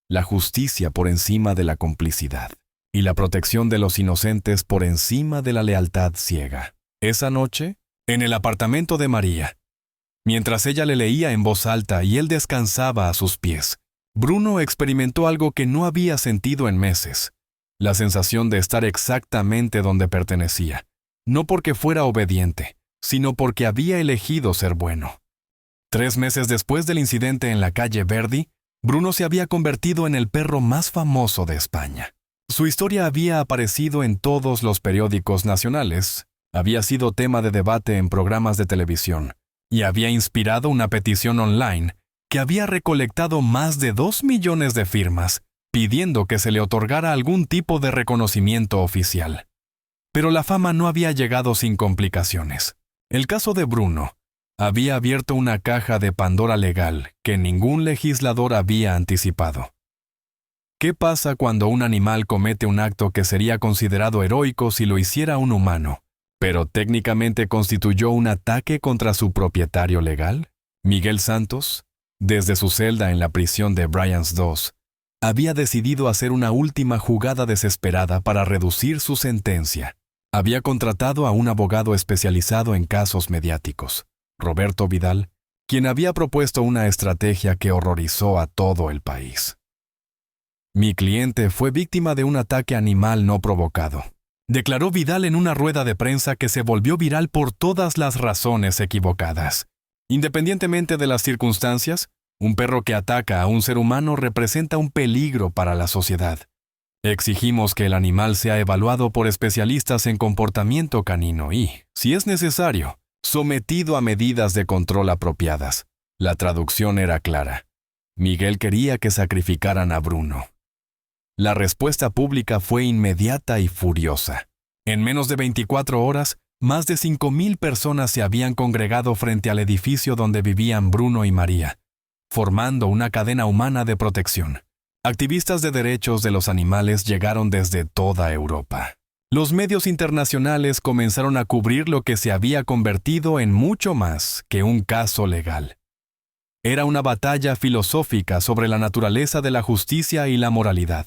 la justicia por encima de la complicidad, y la protección de los inocentes por encima de la lealtad ciega. Esa noche, en el apartamento de María, mientras ella le leía en voz alta y él descansaba a sus pies, Bruno experimentó algo que no había sentido en meses: la sensación de estar exactamente donde pertenecía, no porque fuera obediente, sino porque había elegido ser bueno. 3 meses después del incidente en la calle Verdi, Bruno se había convertido en el perro más famoso de España. Su historia había aparecido en todos los periódicos nacionales, había sido tema de debate en programas de televisión, y había inspirado una petición online que había recolectado más de 2 millones de firmas, pidiendo que se le otorgara algún tipo de reconocimiento oficial. Pero la fama no había llegado sin complicaciones. El caso de Bruno había abierto una caja de Pandora legal que ningún legislador había anticipado. ¿Qué pasa cuando un animal comete un acto que sería considerado heroico si lo hiciera un humano, pero técnicamente constituyó un ataque contra su propietario legal? Miguel Santos, desde su celda en la prisión de Bryans II, había decidido hacer una última jugada desesperada para reducir su sentencia. Había contratado a un abogado especializado en casos mediáticos, Roberto Vidal, quien había propuesto una estrategia que horrorizó a todo el país. Mi cliente fue víctima de un ataque animal no provocado, declaró Vidal en una rueda de prensa que se volvió viral por todas las razones equivocadas. Independientemente de las circunstancias, un perro que ataca a un ser humano representa un peligro para la sociedad. Exigimos que el animal sea evaluado por especialistas en comportamiento canino y, si es necesario, sometido a medidas de control apropiadas. La traducción era clara. Miguel quería que sacrificaran a Bruno. La respuesta pública fue inmediata y furiosa. En menos de 24 horas, más de 5,000 personas se habían congregado frente al edificio donde vivían Bruno y María, formando una cadena humana de protección. Activistas de derechos de los animales llegaron desde toda Europa. Los medios internacionales comenzaron a cubrir lo que se había convertido en mucho más que un caso legal. Era una batalla filosófica sobre la naturaleza de la justicia y la moralidad.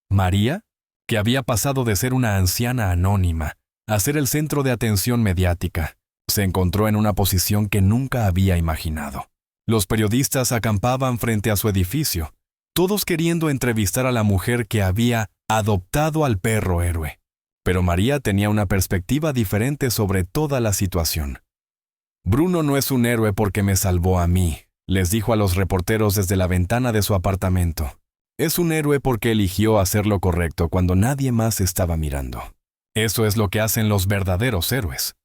María, que había pasado de ser una anciana anónima a ser el centro de atención mediática, se encontró en una posición que nunca había imaginado. Los periodistas acampaban frente a su edificio, todos queriendo entrevistar a la mujer que había adoptado al perro héroe. Pero María tenía una perspectiva diferente sobre toda la situación. Bruno no es un héroe porque me salvó a mí, les dijo a los reporteros desde la ventana de su apartamento. Es un héroe porque eligió hacer lo correcto cuando nadie más estaba mirando. Eso es lo que hacen los verdaderos héroes.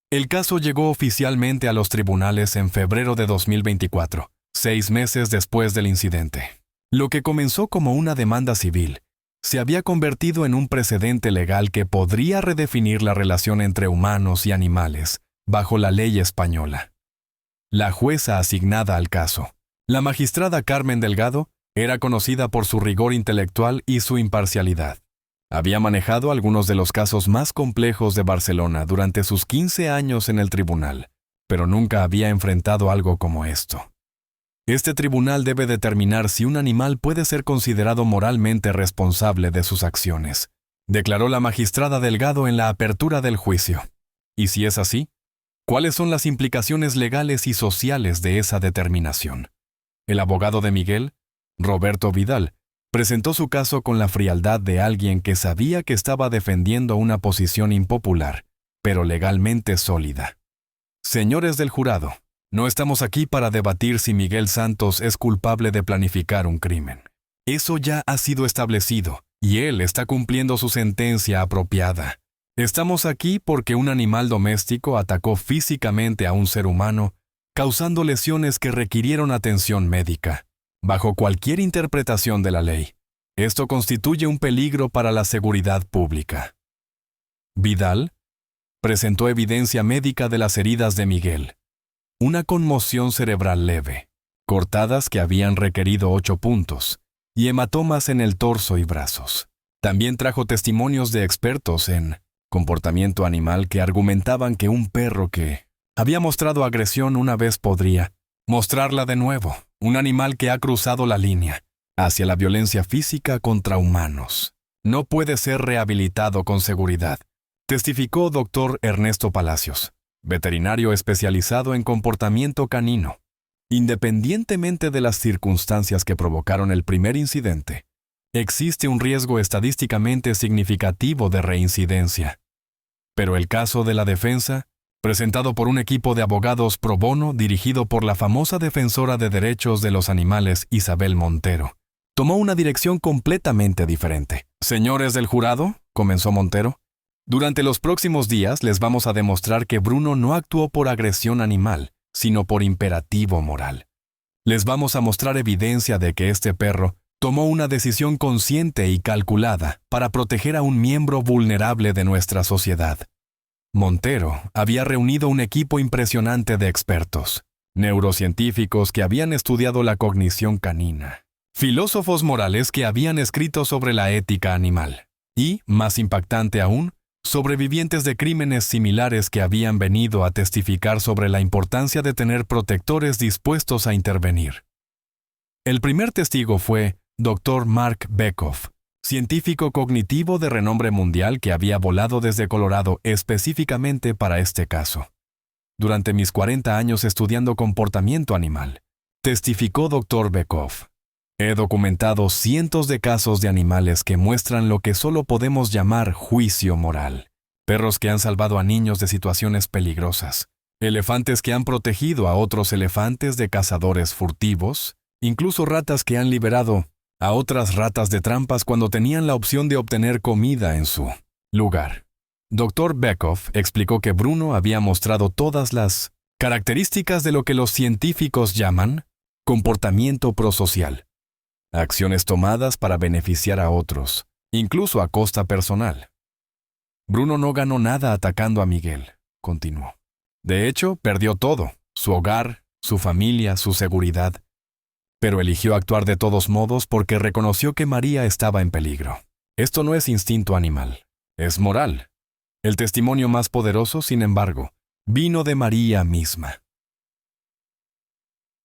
El caso llegó oficialmente a los tribunales en febrero de 2024, 6 meses después del incidente. Lo que comenzó como una demanda civil se había convertido en un precedente legal que podría redefinir la relación entre humanos y animales bajo la ley española. la jueza asignada al caso. La magistrada Carmen Delgado era conocida por su rigor intelectual y su imparcialidad. Había manejado algunos de los casos más complejos de Barcelona durante sus 15 años en el tribunal, pero nunca había enfrentado algo como esto. Este tribunal debe determinar si un animal puede ser considerado moralmente responsable de sus acciones, declaró la magistrada Delgado en la apertura del juicio. Y si es así, ¿cuáles son las implicaciones legales y sociales de esa determinación? El abogado de Miguel, Roberto Vidal, presentó su caso con la frialdad de alguien que sabía que estaba defendiendo una posición impopular, pero legalmente sólida. Señores del jurado, no estamos aquí para debatir si Miguel Santos es culpable de planificar un crimen. Eso ya ha sido establecido, y él está cumpliendo su sentencia apropiada. Estamos aquí porque un animal doméstico atacó físicamente a un ser humano, causando lesiones que requirieron atención médica. Bajo cualquier interpretación de la ley, esto constituye un peligro para la seguridad pública. Vidal presentó evidencia médica de las heridas de Miguel. Una conmoción cerebral leve, cortadas que habían requerido 8 puntos, y hematomas en el torso y brazos. También trajo testimonios de expertos en comportamiento animal que argumentaban que un perro que había mostrado agresión una vez podría mostrarla de nuevo, un animal que ha cruzado la línea hacia la violencia física contra humanos. No puede ser rehabilitado con seguridad, testificó Dr. Ernesto Palacios, veterinario especializado en comportamiento canino. Independientemente de las circunstancias que provocaron el primer incidente, existe un riesgo estadísticamente significativo de reincidencia. Pero el caso de la defensa, presentado por un equipo de abogados pro bono dirigido por la famosa defensora de derechos de los animales Isabel Montero, tomó una dirección completamente diferente. Señores del jurado, comenzó Montero, durante los próximos días les vamos a demostrar que Bruno no actuó por agresión animal, sino por imperativo moral. Les vamos a mostrar evidencia de que este perro tomó una decisión consciente y calculada para proteger a un miembro vulnerable de nuestra sociedad. Montero había reunido un equipo impresionante de expertos, neurocientíficos que habían estudiado la cognición canina, filósofos morales que habían escrito sobre la ética animal, y, más impactante aún, sobrevivientes de crímenes similares que habían venido a testificar sobre la importancia de tener protectores dispuestos a intervenir. El primer testigo fue Dr. Mark Bekoff, científico cognitivo de renombre mundial que había volado desde Colorado específicamente para este caso. Durante mis 40 años estudiando comportamiento animal, testificó Dr. Bekoff, he documentado cientos de casos de animales que muestran lo que solo podemos llamar juicio moral. Perros que han salvado a niños de situaciones peligrosas, elefantes que han protegido a otros elefantes de cazadores furtivos, incluso ratas que han liberado a otras ratas de trampas cuando tenían la opción de obtener comida en su lugar. Dr. Bekoff explicó que Bruno había mostrado todas las características de lo que los científicos llaman comportamiento prosocial. Acciones tomadas para beneficiar a otros, incluso a costa personal. Bruno no ganó nada atacando a Miguel, continuó. De hecho, perdió todo, su hogar, su familia, su seguridad. Pero eligió actuar de todos modos porque reconoció que María estaba en peligro. Esto no es instinto animal, es moral. El testimonio más poderoso, sin embargo, vino de María misma.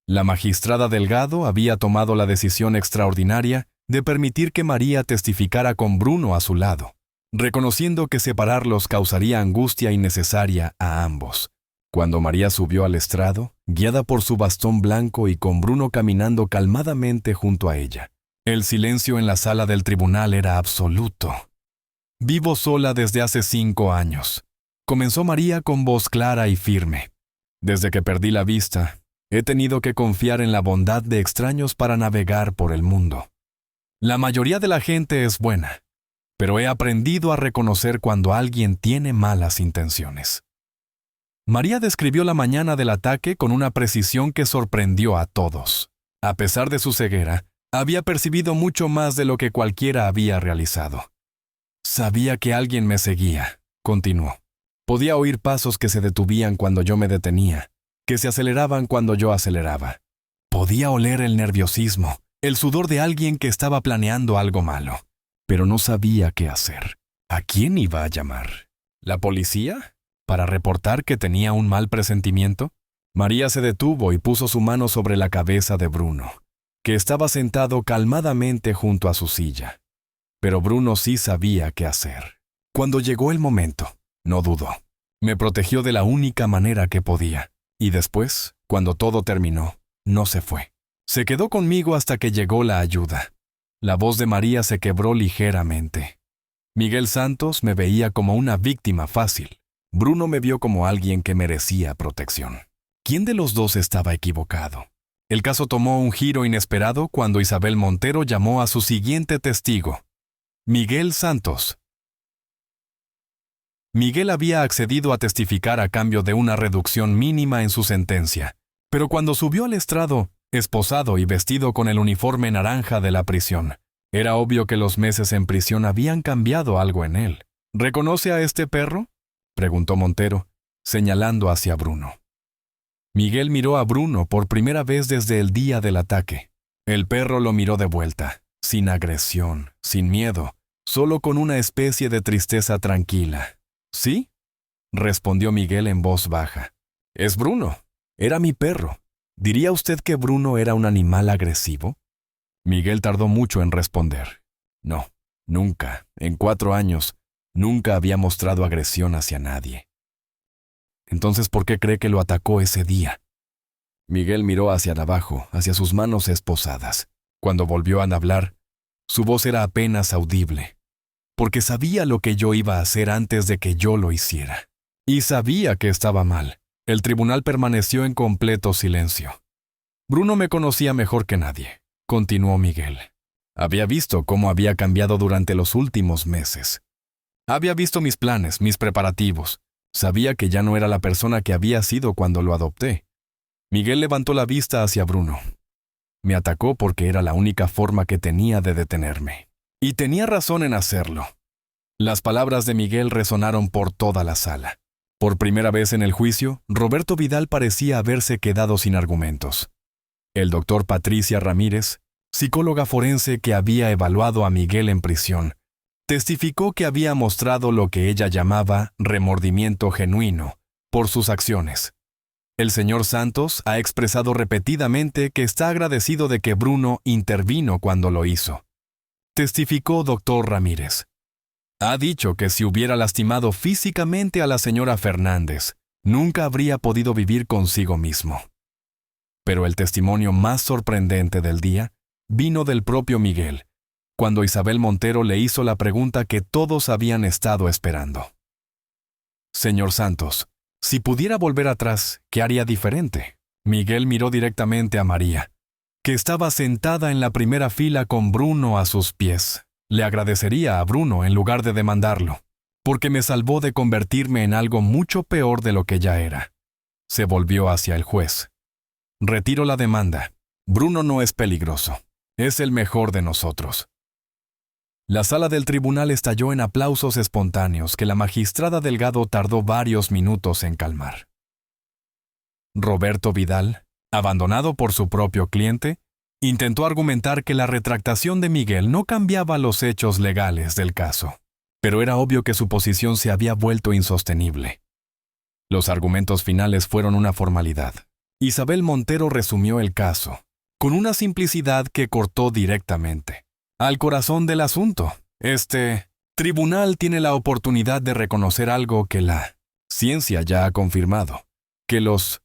La magistrada Delgado había tomado la decisión extraordinaria de permitir que María testificara con Bruno a su lado, reconociendo que separarlos causaría angustia innecesaria a ambos. Cuando María subió al estrado, guiada por su bastón blanco y con Bruno caminando calmadamente junto a ella, el silencio en la sala del tribunal era absoluto. Vivo sola desde hace 5 años, comenzó María con voz clara y firme. Desde que perdí la vista, he tenido que confiar en la bondad de extraños para navegar por el mundo. La mayoría de la gente es buena, pero he aprendido a reconocer cuando alguien tiene malas intenciones. María describió la mañana del ataque con una precisión que sorprendió a todos. A pesar de su ceguera, había percibido mucho más de lo que cualquiera había realizado. Sabía que alguien me seguía, continuó. Podía oír pasos que se detuvían cuando yo me detenía, que se aceleraban cuando yo aceleraba. Podía oler el nerviosismo, el sudor de alguien que estaba planeando algo malo, pero no sabía qué hacer. ¿A quién iba a llamar? ¿La policía? ¿Para reportar que tenía un mal presentimiento? María se detuvo y puso su mano sobre la cabeza de Bruno, que estaba sentado calmadamente junto a su silla. Pero Bruno sí sabía qué hacer. Cuando llegó el momento, no dudó. Me protegió de la única manera que podía. Y después, cuando todo terminó, no se fue. Se quedó conmigo hasta que llegó la ayuda. La voz de María se quebró ligeramente. Miguel Santos me veía como una víctima fácil. Bruno me vio como alguien que merecía protección. ¿Quién de los dos estaba equivocado? El caso tomó un giro inesperado cuando Isabel Montero llamó a su siguiente testigo, Miguel Santos. Miguel había accedido a testificar a cambio de una reducción mínima en su sentencia, pero cuando subió al estrado, esposado y vestido con el uniforme naranja de la prisión, era obvio que los meses en prisión habían cambiado algo en él. ¿Reconoce a este perro?, preguntó Montero, señalando hacia Bruno. Miguel miró a Bruno por primera vez desde el día del ataque. El perro lo miró de vuelta, sin agresión, sin miedo, solo con una especie de tristeza tranquila. ¿Sí?, respondió Miguel en voz baja. Es Bruno. Era mi perro. ¿Diría usted que Bruno era un animal agresivo? Miguel tardó mucho en responder. No, nunca, en 4 años, nunca había mostrado agresión hacia nadie. Entonces, ¿por qué cree que lo atacó ese día? Miguel miró hacia abajo, hacia sus manos esposadas. Cuando volvió a hablar, su voz era apenas audible, porque sabía lo que yo iba a hacer antes de que yo lo hiciera. Y sabía que estaba mal. El tribunal permaneció en completo silencio. Bruno me conocía mejor que nadie, continuó Miguel. Había visto cómo había cambiado durante los últimos meses. Había visto mis planes, mis preparativos. Sabía que ya no era la persona que había sido cuando lo adopté. Miguel levantó la vista hacia Bruno. Me atacó porque era la única forma que tenía de detenerme. Y tenía razón en hacerlo. Las palabras de Miguel resonaron por toda la sala. Por primera vez en el juicio, Roberto Vidal parecía haberse quedado sin argumentos. El doctor Patricia Ramírez, psicóloga forense que había evaluado a Miguel en prisión, testificó que había mostrado lo que ella llamaba remordimiento genuino por sus acciones. El señor Santos ha expresado repetidamente que está agradecido de que Bruno intervino cuando lo hizo. Testificó doctor Ramírez. Ha dicho que si hubiera lastimado físicamente a la señora Fernández, nunca habría podido vivir consigo mismo. Pero el testimonio más sorprendente del día vino del propio Miguel, cuando Isabel Montero le hizo la pregunta que todos habían estado esperando. Señor Santos, si pudiera volver atrás, ¿qué haría diferente? Miguel miró directamente a María, que estaba sentada en la primera fila con Bruno a sus pies. Le agradecería a Bruno en lugar de demandarlo, porque me salvó de convertirme en algo mucho peor de lo que ya era. Se volvió hacia el juez. Retiro la demanda. Bruno no es peligroso. Es el mejor de nosotros. La sala del tribunal estalló en aplausos espontáneos que la magistrada Delgado tardó varios minutos en calmar. Roberto Vidal, abandonado por su propio cliente, intentó argumentar que la retractación de Miguel no cambiaba los hechos legales del caso, pero era obvio que su posición se había vuelto insostenible. Los argumentos finales fueron una formalidad. Isabel Montero resumió el caso, con una simplicidad que cortó directamente al corazón del asunto. Este tribunal tiene la oportunidad de reconocer algo que la ciencia ya ha confirmado, que los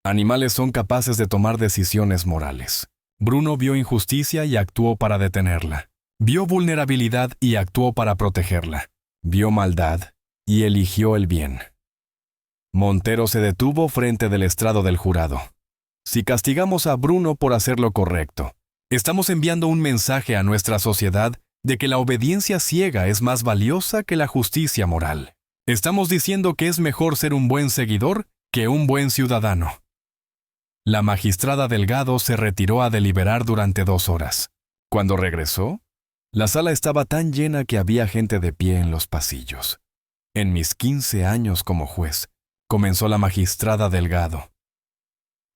animales son capaces de tomar decisiones morales. Bruno vio injusticia y actuó para detenerla. Vio vulnerabilidad y actuó para protegerla. Vio maldad y eligió el bien. Montero se detuvo frente del estrado del jurado. Si castigamos a Bruno por hacer lo correcto, estamos enviando un mensaje a nuestra sociedad de que la obediencia ciega es más valiosa que la justicia moral. Estamos diciendo que es mejor ser un buen seguidor que un buen ciudadano. La magistrada Delgado se retiró a deliberar durante 2 horas. Cuando regresó, la sala estaba tan llena que había gente de pie en los pasillos. En mis 15 años como juez, comenzó la magistrada Delgado.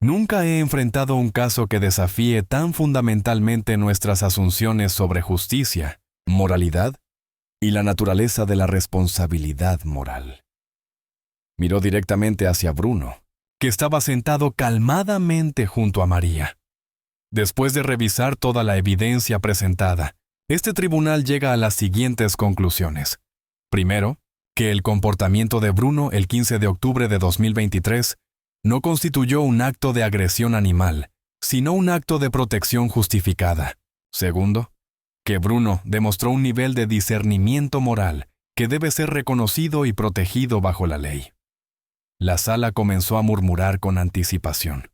Nunca he enfrentado un caso que desafíe tan fundamentalmente nuestras asunciones sobre justicia, moralidad y la naturaleza de la responsabilidad moral. Miró directamente hacia Bruno, que estaba sentado calmadamente junto a María. Después de revisar toda la evidencia presentada, este tribunal llega a las siguientes conclusiones. Primero, que el comportamiento de Bruno el 15 de octubre de 2023 no constituyó un acto de agresión animal, sino un acto de protección justificada. Segundo, que Bruno demostró un nivel de discernimiento moral que debe ser reconocido y protegido bajo la ley. La sala comenzó a murmurar con anticipación.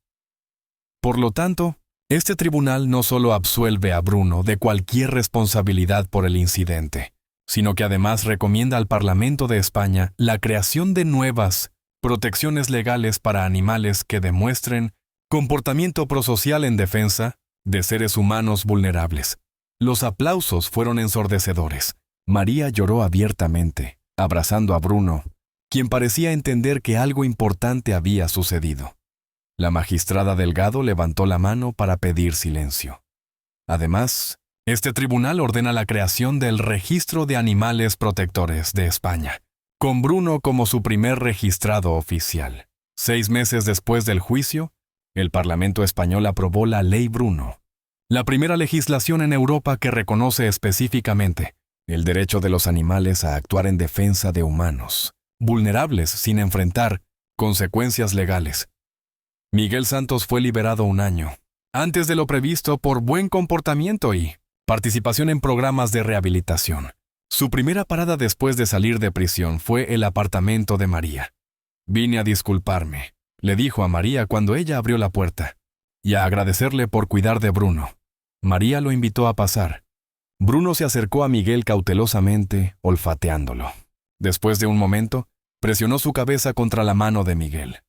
Por lo tanto, este tribunal no solo absuelve a Bruno de cualquier responsabilidad por el incidente, sino que además recomienda al Parlamento de España la creación de nuevas protecciones legales para animales que demuestren comportamiento prosocial en defensa de seres humanos vulnerables. Los aplausos fueron ensordecedores. María lloró abiertamente, abrazando a Bruno, quien parecía entender que algo importante había sucedido. La magistrada Delgado levantó la mano para pedir silencio. Además, este tribunal ordena la creación del Registro de Animales Protectores de España, con Bruno como su primer registrado oficial. 6 meses después del juicio, el Parlamento español aprobó la Ley Bruno, la primera legislación en Europa que reconoce específicamente el derecho de los animales a actuar en defensa de humanos, vulnerables sin enfrentar consecuencias legales. Miguel Santos fue liberado un año antes de lo previsto por buen comportamiento y participación en programas de rehabilitación. Su primera parada después de salir de prisión fue el apartamento de María. «Vine a disculparme», le dijo a María cuando ella abrió la puerta, «y a agradecerle por cuidar de Bruno». María lo invitó a pasar. Bruno se acercó a Miguel cautelosamente, olfateándolo. Después de un momento, presionó su cabeza contra la mano de Miguel.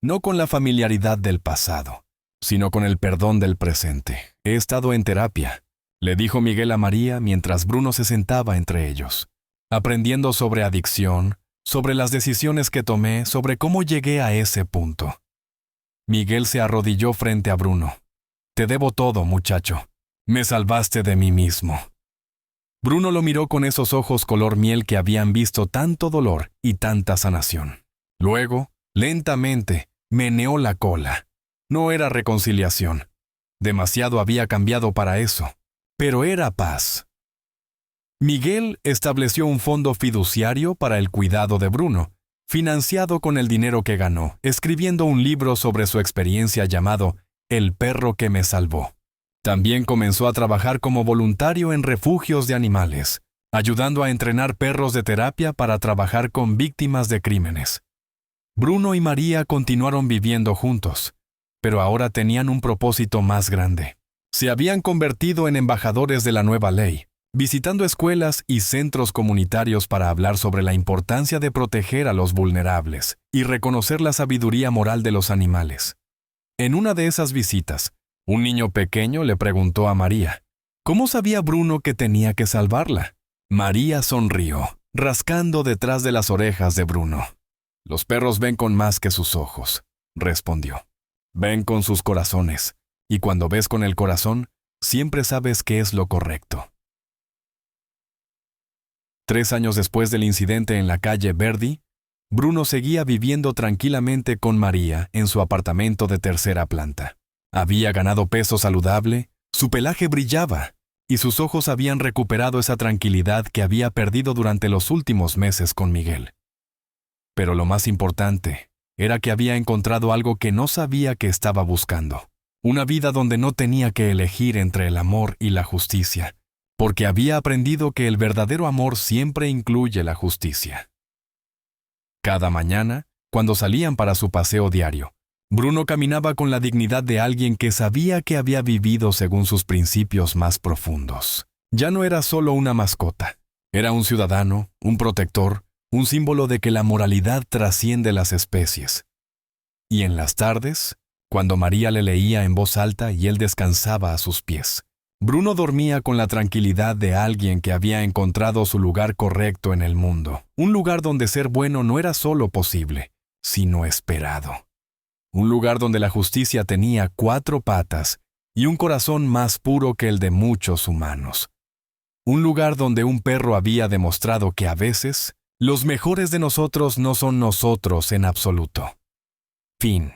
No con la familiaridad del pasado, sino con el perdón del presente. «He estado en terapia», le dijo Miguel a María mientras Bruno se sentaba entre ellos, aprendiendo sobre adicción, sobre las decisiones que tomé, sobre cómo llegué a ese punto. Miguel se arrodilló frente a Bruno. «Te debo todo, muchacho. Me salvaste de mí mismo». Bruno lo miró con esos ojos color miel que habían visto tanto dolor y tanta sanación. Luego, lentamente, meneó la cola. No era reconciliación. Demasiado había cambiado para eso. Pero era paz. Miguel estableció un fondo fiduciario para el cuidado de Bruno, financiado con el dinero que ganó, escribiendo un libro sobre su experiencia llamado El perro que me salvó. También comenzó a trabajar como voluntario en refugios de animales, ayudando a entrenar perros de terapia para trabajar con víctimas de crímenes. Bruno y María continuaron viviendo juntos, pero ahora tenían un propósito más grande. Se habían convertido en embajadores de la nueva ley, visitando escuelas y centros comunitarios para hablar sobre la importancia de proteger a los vulnerables y reconocer la sabiduría moral de los animales. En una de esas visitas, un niño pequeño le preguntó a María, ¿cómo sabía Bruno que tenía que salvarla? María sonrió, rascando detrás de las orejas de Bruno. «Los perros ven con más que sus ojos», respondió. «Ven con sus corazones. Y cuando ves con el corazón, siempre sabes qué es lo correcto». 3 años después del incidente en la calle Verdi, Bruno seguía viviendo tranquilamente con María en su apartamento de tercera planta. Había ganado peso saludable, su pelaje brillaba, y sus ojos habían recuperado esa tranquilidad que había perdido durante los últimos meses con Miguel. Pero lo más importante era que había encontrado algo que no sabía que estaba buscando. Una vida donde no tenía que elegir entre el amor y la justicia, porque había aprendido que el verdadero amor siempre incluye la justicia. Cada mañana, cuando salían para su paseo diario, Bruno caminaba con la dignidad de alguien que sabía que había vivido según sus principios más profundos. Ya no era solo una mascota, era un ciudadano, un protector, un símbolo de que la moralidad trasciende las especies. Y en las tardes, cuando María le leía en voz alta y él descansaba a sus pies, Bruno dormía con la tranquilidad de alguien que había encontrado su lugar correcto en el mundo, un lugar donde ser bueno no era solo posible, sino esperado. Un lugar donde la justicia tenía 4 patas y un corazón más puro que el de muchos humanos. Un lugar donde un perro había demostrado que a veces, los mejores de nosotros no son nosotros en absoluto. Fin.